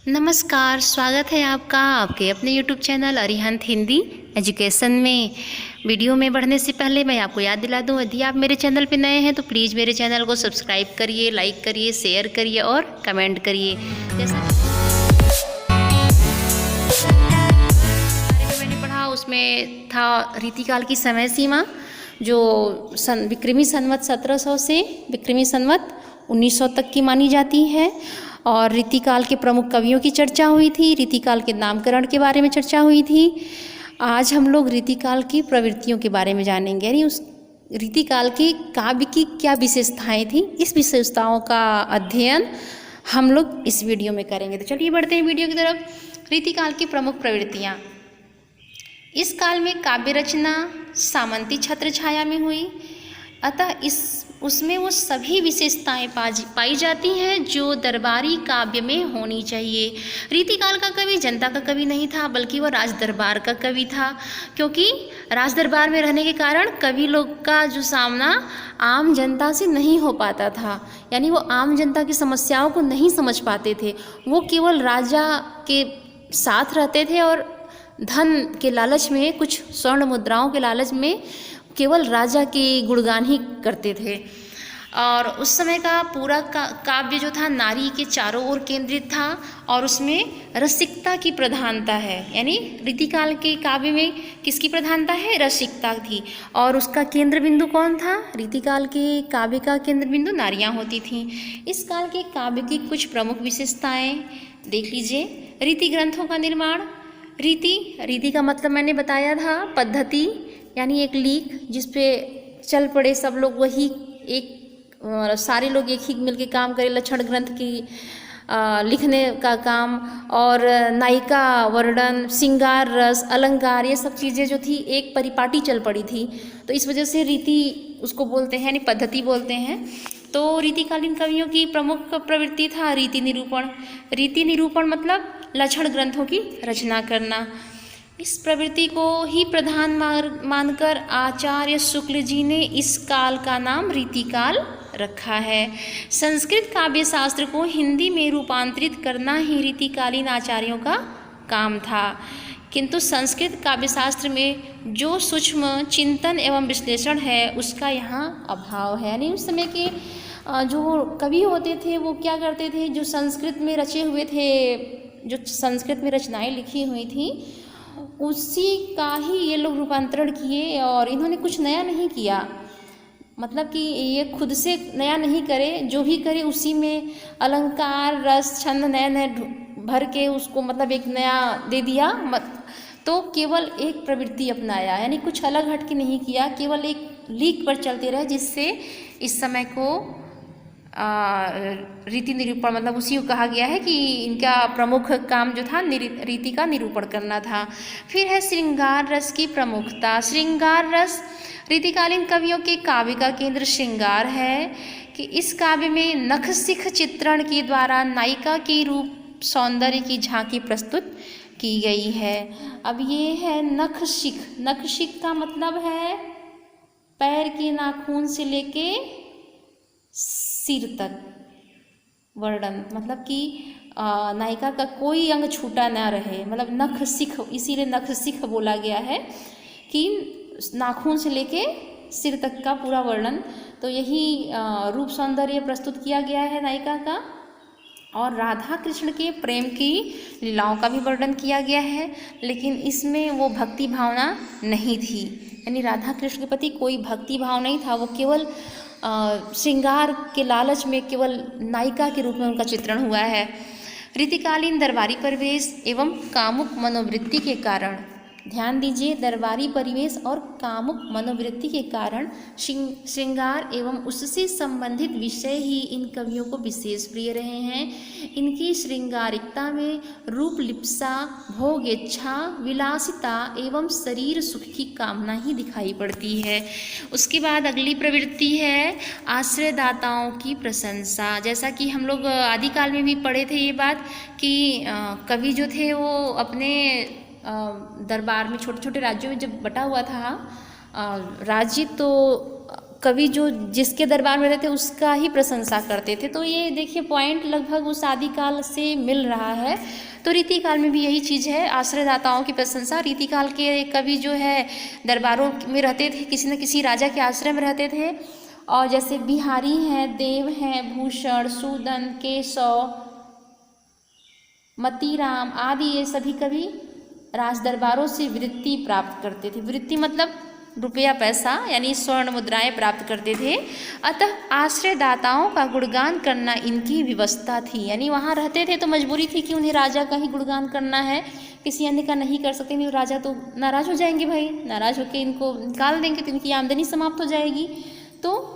नमस्कार, स्वागत है आपका आपके अपने YouTube channel Arihant Hindi education में। वीडियो में बढ़ने से पहले मैं आपको याद दिला दूं, यदि आप मेरे चैनल पर नए हैं तो प्लीज़ मेरे चैनल को सब्सक्राइब करिए, लाइक करिए, शेयर करिए और कमेंट करिए। जैसा मैंने पढ़ा उसमें था रीतिकाल की समय सीमा, जो विक्रमी संवत 1700 से विक्रमी संवत 1900 तक की मानी जाती है। और रीतिकाल के प्रमुख कवियों की चर्चा हुई थी, रीतिकाल के नामकरण के बारे में चर्चा हुई थी। आज हम लोग रीतिकाल की प्रवृत्तियों के बारे में जानेंगे, यानी उस रीतिकाल के काव्य की क्या विशेषताएं थी, इस विशेषताओं का अध्ययन हम लोग इस वीडियो में करेंगे। तो चलिए बढ़ते हैं वीडियो की तरफ। रीतिकाल की प्रमुख प्रवृत्तियाँ। इस काल में काव्य रचना सामंती छत्र छाया में हुई, अतः उसमें वो सभी विशेषताएं पाई जाती हैं जो दरबारी काव्य में होनी चाहिए। रीतिकाल का कवि जनता का कवि नहीं था, बल्कि वो राज दरबार का कवि था, क्योंकि राज दरबार में रहने के कारण कवि लोग का जो सामना आम जनता से नहीं हो पाता था, यानी वो आम जनता की समस्याओं को नहीं समझ पाते थे। वो केवल राजा के साथ रहते थे और धन के लालच में, कुछ स्वर्ण मुद्राओं के लालच में केवल राजा के गुणगान ही करते थे। और उस समय का पूरा काव्य जो था नारी के चारों ओर केंद्रित था और उसमें रसिकता की प्रधानता है, यानी रीतिकाल के काव्य में किसकी प्रधानता है? रसिकता थी। और उसका केंद्र बिंदु कौन था? रीतिकाल के काव्य का केंद्र बिंदु नारियां होती थीं। इस काल के काव्य की कुछ प्रमुख विशेषताएं देख लीजिए। रीति ग्रंथों का निर्माण। रीति का मतलब मैंने बताया था, पद्धति, यानी एक लीक जिस पे चल पड़े सब लोग, वही एक सारे लोग एक ही मिलके काम करें, लक्षण ग्रंथ की लिखने का काम। और नायिका वर्णन, श्रृंगार रस, अलंकार, ये सब चीज़ें जो थी एक परिपाटी चल पड़ी थी, तो इस वजह से रीति उसको बोलते हैं, यानी पद्धति बोलते हैं। तो रीतिकालीन कवियों की प्रमुख प्रवृत्ति था रीति निरूपण। रीति निरूपण मतलब लक्षण ग्रंथों की रचना करना। इस प्रवृत्ति को ही प्रधान मानकर आचार्य शुक्ल जी ने इस काल का नाम रीतिकाल रखा है। संस्कृत काव्य शास्त्र को हिंदी में रूपांतरित करना ही रीतिकालीन आचार्यों का काम था, किंतु संस्कृत काव्य शास्त्र में जो सूक्ष्म चिंतन एवं विश्लेषण है उसका यहाँ अभाव है। यानी उस समय के जो कवि होते थे वो क्या करते थे, जो संस्कृत में रचे हुए थे, जो संस्कृत में रचनाएं लिखी हुई थी, उसी का ही ये लोग रूपांतरण किए और इन्होंने कुछ नया नहीं किया। मतलब कि ये खुद से नया नहीं करे, जो भी करे उसी में अलंकार रस छंद नए नए भर के उसको मतलब एक नया दे दिया। तो केवल एक प्रवृत्ति अपनाया, यानी कुछ अलग हट के नहीं किया, केवल एक लीक पर चलते रहे, जिससे इस समय को रीति निरूपण मतलब उसी को कहा गया है कि इनका प्रमुख काम जो था रीति का निरूपण करना था। फिर है श्रृंगार रस की प्रमुखता। श्रृंगार रस रीतिकालीन कवियों के काव्य का केंद्र श्रृंगार है कि इस काव्य में नखशिख चित्रण के द्वारा नायिका के रूप सौंदर्य की झांकी प्रस्तुत की गई है। अब ये है नखशिख। नखशिख का मतलब है पैर के नाखून से लेके सिर तक वर्णन, मतलब कि नायिका का कोई अंग छूटा ना रहे, मतलब नखशिख, इसीलिए नखशिख बोला गया है कि नाखून से लेके सिर तक का पूरा वर्णन। तो यही रूप सौंदर्य प्रस्तुत किया गया है नायिका का। और राधा कृष्ण के प्रेम की लीलाओं का भी वर्णन किया गया है, लेकिन इसमें वो भक्ति भावना नहीं थी, यानी राधा कृष्ण के प्रति कोई भक्ति भाव नहीं था। वो केवल श्रृंगार के लालच में केवल नायिका के रूप में उनका चित्रण हुआ है। रीतिकालीन दरबारी परिवेश एवं कामुक मनोवृत्ति के कारण, ध्यान दीजिए, दरबारी परिवेश और कामुक मनोवृत्ति के कारण श्रृंगार एवं उससे संबंधित विषय ही इन कवियों को विशेष प्रिय रहे हैं। इनकी श्रृंगारिकता में रूप लिप्सा, भोग इच्छा, विलासिता एवं शरीर सुख की कामना ही दिखाई पड़ती है। उसके बाद अगली प्रवृत्ति है आश्रयदाताओं की प्रशंसा। जैसा कि हम लोग आदिकाल में भी पढ़े थे ये बात कि कवि जो थे वो अपने दरबार में छोटे छोटे राज्यों में जब बटा हुआ था राज्य, तो कवि जो जिसके दरबार में रहते थे उसका ही प्रशंसा करते थे। तो ये देखिए पॉइंट लगभग उस आदिकाल से मिल रहा है। तो रीतिकाल में भी यही चीज़ है, आश्रयदाताओं की प्रशंसा। रीतिकाल के कवि जो है दरबारों में रहते थे, किसी न किसी राजा के आश्रय में रहते थे। और जैसे बिहारी हैं, देव हैं, भूषण, सूदन, केशव, मतीराम आदि ये सभी कवि राज दरबारों से वृत्ति प्राप्त करते थे। वृत्ति मतलब रुपया पैसा यानी स्वर्ण मुद्राएं प्राप्त करते थे। अतः आश्रयदाताओं का गुणगान करना इनकी व्यवस्था थी। यानी वहाँ रहते थे तो मजबूरी थी कि उन्हें राजा का ही गुणगान करना है, किसी अन्य का नहीं कर सकते। नहीं राजा तो नाराज हो जाएंगे, भाई नाराज होकर इनको निकाल देंगे तो इनकी आमदनी समाप्त हो जाएगी। तो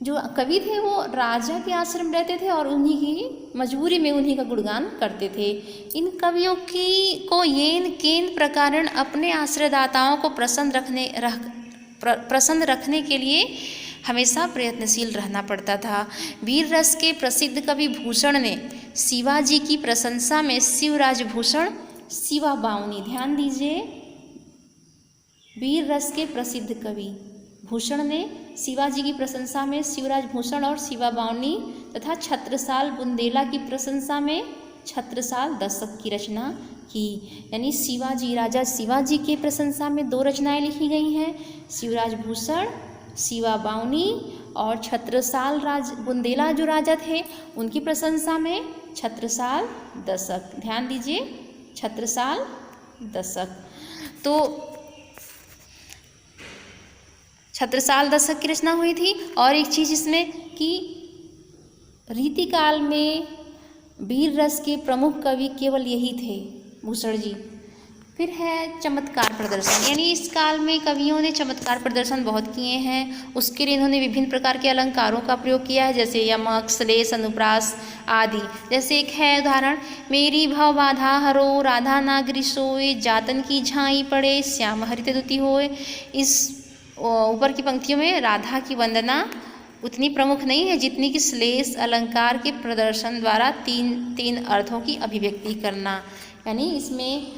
जो कवि थे वो राजा के आश्रम रहते थे और उन्हीं की मजबूरी में उन्हीं का गुणगान करते थे। इन कवियों की को येन केन प्रकारण अपने आश्रयदाताओं को प्रसन्न रखने के लिए हमेशा प्रयत्नशील रहना पड़ता था। वीर रस के प्रसिद्ध कवि भूषण ने शिवाजी की प्रशंसा में शिवराज भूषण, शिवा बावनी, ध्यान दीजिए, वीर रस के प्रसिद्ध कवि भूषण ने शिवाजी की प्रशंसा में शिवराज भूषण और शिवा बावनी तथा छत्रसाल बुंदेला की प्रशंसा में छत्रसाल दशक की रचना की। यानी शिवाजी, राजा शिवाजी के प्रशंसा में 2 रचनाएं लिखी गई हैं, शिवराज भूषण, शिवा बावनी, और छत्रसाल बुंदेला जो राजा थे उनकी प्रशंसा में छत्रसाल दशक। ध्यान दीजिए, छत्रसाल दशक। तो छत्रसाल दशक की रचना हुई थी। और एक चीज़ इसमें कि रीतिकाल में वीर रस के प्रमुख कवि केवल यही थे, भूषण जी। फिर है चमत्कार प्रदर्शन, यानी इस काल में कवियों ने चमत्कार प्रदर्शन बहुत किए हैं। उसके लिए इन्होंने विभिन्न प्रकार के अलंकारों का प्रयोग किया है, जैसे यमक, श्लेष, अनुप्रास आदि। जैसे एक है उदाहरण, मेरी भव बाधा हरो, राधा नागरी सोए, जातन की झाई पड़े, श्याम हरित दुति होए। इस ऊपर की पंक्तियों में राधा की वंदना उतनी प्रमुख नहीं है जितनी कि श्लेष अलंकार के प्रदर्शन द्वारा तीन अर्थों की अभिव्यक्ति करना। यानी इसमें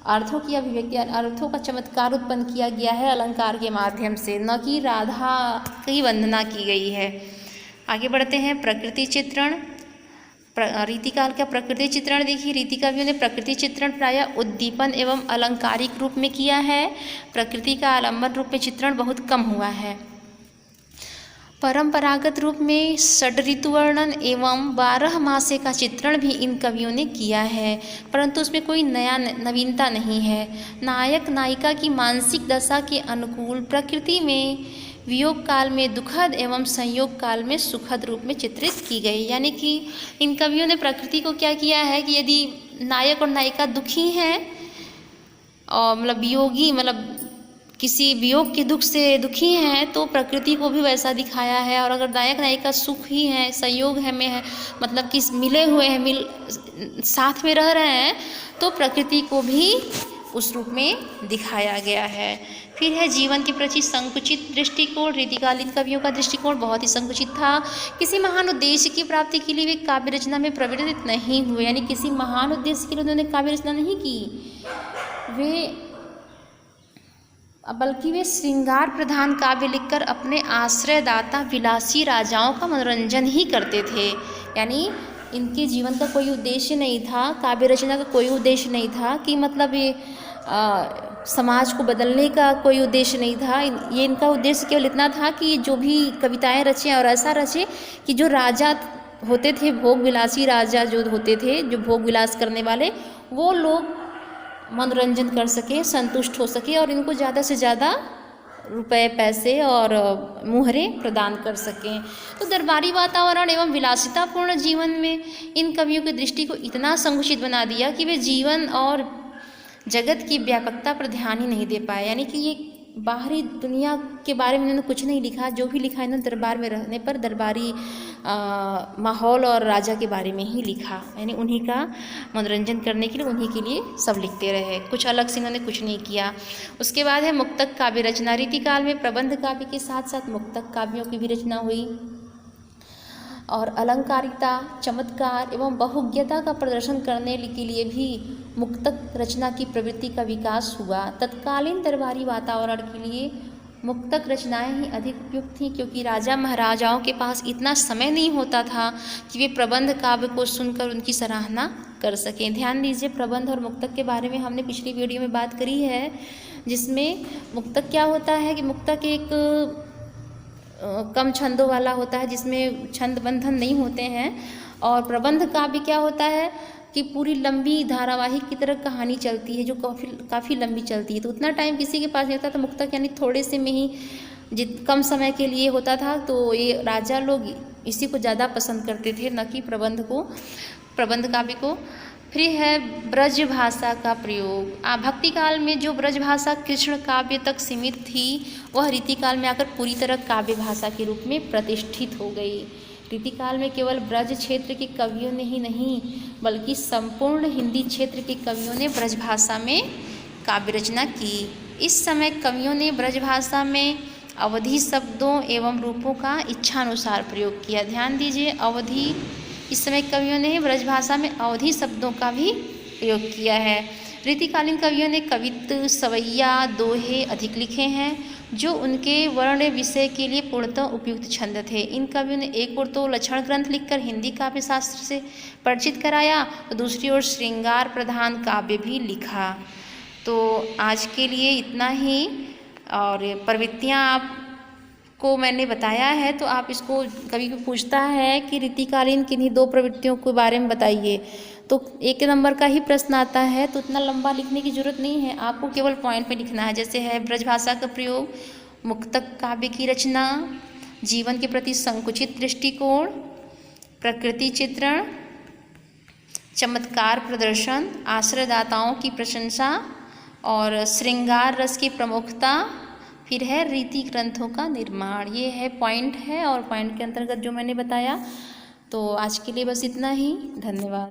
अर्थों की अभिव्यक्ति, अर्थों का चमत्कार उत्पन्न किया गया है अलंकार के माध्यम से, न कि राधा की वंदना की गई है। आगे बढ़ते हैं, प्रकृति चित्रण। रीतिकाल का प्रकृति चित्रण देखिए, रीति कवियों ने प्रकृति चित्रण प्रायः उद्दीपन एवं अलंकारिक रूप में किया है। प्रकृति का आलंबन रूप में चित्रण बहुत कम हुआ है। परंपरागत रूप में षड ऋतु वर्णन एवं 12 मासे का चित्रण भी इन कवियों ने किया है, परंतु उसमें कोई नवीनता नहीं है। नायक नायिका की मानसिक दशा के अनुकूल प्रकृति में वियोग काल में दुखद एवं संयोग काल में सुखद रूप में चित्रित की गई। यानी कि इन कवियों ने प्रकृति को क्या किया है कि यदि नायक और नायिका दुखी हैं और मतलब वियोगी, मतलब किसी वियोग के दुख से दुखी हैं, तो प्रकृति को भी वैसा दिखाया है। और अगर नायक नायिका सुखी हैं, संयोग है में है, मतलब कि मिले हुए हैं, साथ में रह रहे हैं, तो प्रकृति को भी उस रूप में दिखाया गया है। फिर है जीवन के प्रति संकुचित दृष्टिकोण। रीतिकालीन कवियों का दृष्टिकोण बहुत ही संकुचित था। किसी महान उद्देश्य की प्राप्ति के लिए वे काव्य रचना में प्रवृत्त नहीं हुए, यानी किसी महान उद्देश्य के लिए उन्होंने काव्य रचना नहीं की, बल्कि वे श्रृंगार प्रधान काव्य लिखकर अपने आश्रयदाता विलासी राजाओं का मनोरंजन ही करते थे। यानी इनके जीवन का कोई उद्देश्य नहीं था, काव्य रचना का कोई उद्देश्य नहीं था कि मतलब ये समाज को बदलने का कोई उद्देश्य नहीं था। ये इनका उद्देश्य केवल इतना था कि जो भी कविताएं रचें और ऐसा रचें कि जो राजा होते थे, भोग विलासी राजा जो होते थे, जो भोग विलास करने वाले, वो लोग मनोरंजन कर सके, संतुष्ट हो सके और इनको ज़्यादा से ज़्यादा रुपए, पैसे और मुहरे प्रदान कर सकें। तो दरबारी वातावरण एवं विलासितापूर्ण जीवन में इन कवियों की दृष्टि को इतना संकुचित बना दिया कि वे जीवन और जगत की व्यापकता पर ध्यान ही नहीं दे पाए। यानी कि ये बाहरी दुनिया के बारे में इन्होंने कुछ नहीं लिखा, जो भी लिखा इन्होंने दरबार में रहने पर दरबारी माहौल और राजा के बारे में ही लिखा। यानी उन्हीं का मनोरंजन करने के लिए उन्हीं के लिए सब लिखते रहे, कुछ अलग से इन्होंने कुछ नहीं किया। उसके बाद है मुक्तक काव्य रचना। रीतिकाल में प्रबंध काव्य के साथ साथ मुक्तक काव्यों की भी रचना हुई और अलंकारिता, चमत्कार एवं बहुज्ञता का प्रदर्शन करने के लिए भी मुक्तक रचना की प्रवृत्ति का विकास हुआ। तत्कालीन दरबारी वातावरण के लिए मुक्तक रचनाएं ही अधिक उपयुक्त थीं, क्योंकि राजा महाराजाओं के पास इतना समय नहीं होता था कि वे प्रबंध काव्य को सुनकर उनकी सराहना कर सकें। ध्यान दीजिए, प्रबंध और मुक्तक के बारे में हमने पिछली वीडियो में बात करी है, जिसमें मुक्तक क्या होता है कि मुक्तक एक कम छंदों वाला होता है, जिसमें छंद बंधन नहीं होते हैं। और प्रबंध काव्य क्या होता है कि पूरी लंबी धारावाहिक की तरह कहानी चलती है, जो काफ़ी लंबी चलती है, तो उतना टाइम किसी के पास नहीं होता। तो मुक्तक यानी थोड़े से में ही कम समय के लिए होता था, तो ये राजा लोग इसी को ज़्यादा पसंद करते थे, न कि प्रबंध काव्य को। फिर है ब्रज भाषा का प्रयोग। भक्ति काल में जो ब्रज भाषा कृष्ण काव्य तक सीमित थी, वह रीतिकाल में आकर पूरी तरह काव्य भाषा के रूप में प्रतिष्ठित हो गई। रीतिकाल में केवल ब्रज क्षेत्र के कवियों ने ही नहीं, बल्कि संपूर्ण हिंदी क्षेत्र के कवियों ने ब्रज भाषा में काव्य रचना की। इस समय कवियों ने ब्रज भाषा में अवधि शब्दों एवं रूपों का इच्छानुसार प्रयोग किया। ध्यान दीजिए, इस समय कवियों ने ब्रज भाषा में अवधि शब्दों का भी प्रयोग किया है। रीतिकालीन कवियों ने कवित्त, सवैया, दोहे अधिक लिखे हैं, जो उनके वर्ण विषय के लिए पूर्णतः उपयुक्त छंद थे। इन कवियों ने एक ओर तो लक्षण ग्रंथ लिखकर हिंदी काव्य शास्त्र से परिचित कराया, और दूसरी ओर श्रृंगार प्रधान काव्य भी लिखा। तो आज के लिए इतना ही, और प्रवृत्तियाँ आपको मैंने बताया है, तो आप इसको कभी भी पूछता है कि रीतिकालीन किन्हीं 2 प्रवृत्तियों के बारे में बताइए, तो 1 नंबर का ही प्रश्न आता है, तो इतना लंबा लिखने की जरूरत नहीं है, आपको केवल पॉइंट पे लिखना है। जैसे है ब्रज भाषा का प्रयोग, मुक्तक काव्य की रचना, जीवन के प्रति संकुचित दृष्टिकोण, प्रकृति चित्रण, चमत्कार प्रदर्शन, आश्रयदाताओं की प्रशंसा और श्रृंगार रस की प्रमुखता, फिर है रीति ग्रंथों का निर्माण। ये है पॉइंट है, और पॉइंट के अंतर्गत जो मैंने बताया। तो आज के लिए बस इतना ही, धन्यवाद।